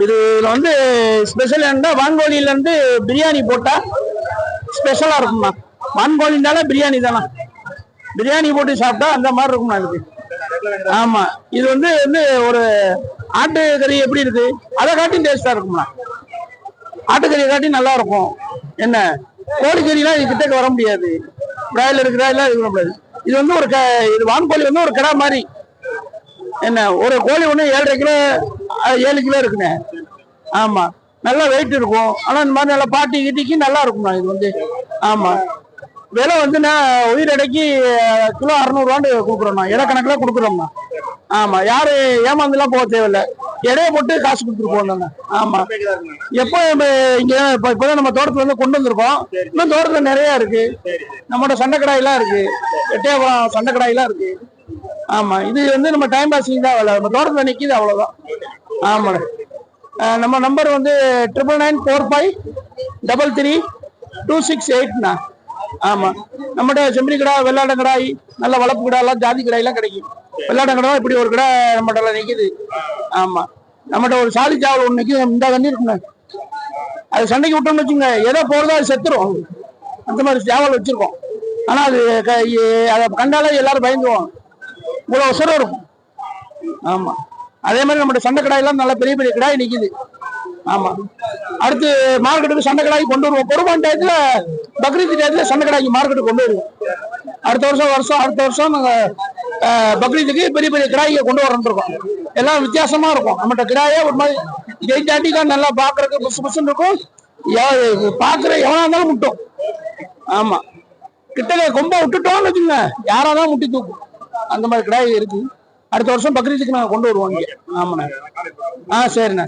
இதுல வந்து ஸ்பெஷல் என்னன்னா வான்கோழியில இருந்து பிரியாணி போட்டா ஸ்பெஷலா இருக்கும்ண்ணா. வான்கோழினால பிரியாணி தானே, பிரியாணி போட்டு சாப்பிட்டா அந்த மாதிரி இருக்கும்ண்ணா இதுக்கு. ஆமா, இது வந்து வந்து ஒரு ஆட்டுக்கறி எப்படி இருக்கு அதை காட்டி டேஸ்டா இருக்கும்ண்ணா. ஆட்டுக்கறியை காட்டி நல்லா இருக்கும். என்ன கோழிக்கறிலாம் இது கிட்டக்கு வர முடியாது. பிராய்லர் கிராய்லாம் இது பண்ண முடியாது. இது வந்து ஒரு இது வான்கோழி வந்து ஒரு கடை மாதிரி. என்ன ஒரு கோழி ஒண்ணு 7.5 கிலோ 7 கிலோ இருக்குண்ணே. ஆமா, நல்லா வெயிட் இருக்கும். ஆனா இந்த மாதிரி நல்லா பாட்டி கிட்டிக்கு நல்லா இருக்கும்ண்ணா இது வந்து. ஆமா, விலை வந்து நான் உயிர் எடைக்கு கிலோ 600 கொடுக்குறோம்ண்ணா. இடக்கணக்குல கொடுக்குறோம்ண்ணா. ஆமா, யாரும் ஏமாந்துலாம் போக தேவையில்லை. எடையை போட்டு காசு கொடுத்துட்டு போகணுங்க. ஆமா, எப்போ இங்க இப்பதான் நம்ம தோட்டத்துல இருந்து கொண்டு வந்திருக்கோம். இன்னும் தோட்டத்துல நிறைய இருக்கு. நம்மளோட சண்டைக்கடாயெல்லாம் இருக்கு, எட்டயபுரம் சண்டைக்கடாயெல்லாம் இருக்கு. ஆமா, இது வந்து நம்ம டைம் பாசிங் தான் வேலை. நம்ம தோட்டத்துல நிக்குது, அவ்வளவுதான். ஆமா, நம்ம நம்பர் வந்து 9945332668ண்ணா. ஆமா, நம்மகிட்ட செம்பரி கடை, வெள்ளாட கடாய், நல்ல வளர்ப்பு கடை எல்லாம், ஜாதி கடாயெல்லாம் கிடைக்கும். வெள்ளாட கடை இப்படி ஒரு கடை நம்மகிட்ட நிக்குது. ஆமா, நம்மகிட்ட ஒரு சாதி சாவல் ஒண்ணு நிக்குது. இந்த தண்ணி இருக்குங்க, அது சண்டைக்கு விட்டோம்னு வச்சுங்க, எதோ போறதோ அது செத்துரும். அந்த மாதிரி சாவல் வச்சிருக்கோம். ஆனா அது அதை கண்டாலே எல்லாரும் பயந்துருவோம். இவ்வளவு உசரம் இருக்கும். ஆமா, அதே மாதிரி நம்மகிட்ட சண்டை கடாயெல்லாம் நல்ல பெரிய பெரிய கடாய் நிக்குது. ஆமா, அடுத்து மார்க்கெட்டுக்கு சண்டை கடாய் கொண்டு வருவோம். பொறுப்பான டயத்துல, பக்ரீத் டயத்துல சண்டை கடாய்க்கு மார்க்கெட்டுக்கு கொண்டு வருவோம். அடுத்த வருஷம் நாங்க பக்ரீத்துக்கு பெரிய பெரிய கிடாயை கொண்டு வரோம். எல்லாம் வித்தியாசமா இருக்கும். நம்மகிட்ட கிடாயே ஒரு மாதிரி ஜெயிட்டாட்டிக்கா நல்லா பாக்குறதுக்கு புசு புசுன்னு இருக்கும். பாக்குற எவனா இருந்தாலும் முட்டும். ஆமா, கிட்ட கொம்ப விட்டுட்டோம்னு வச்சுங்க, யாராதான் முட்டி தூக்கும். அந்த மாதிரி கிடாய் இருக்கு. அடுத்த வருஷம் பக்ரீத்துக்கு நாங்க கொண்டு வருவோம் இங்க. ஆமாண்ணா. சரிண்ணா.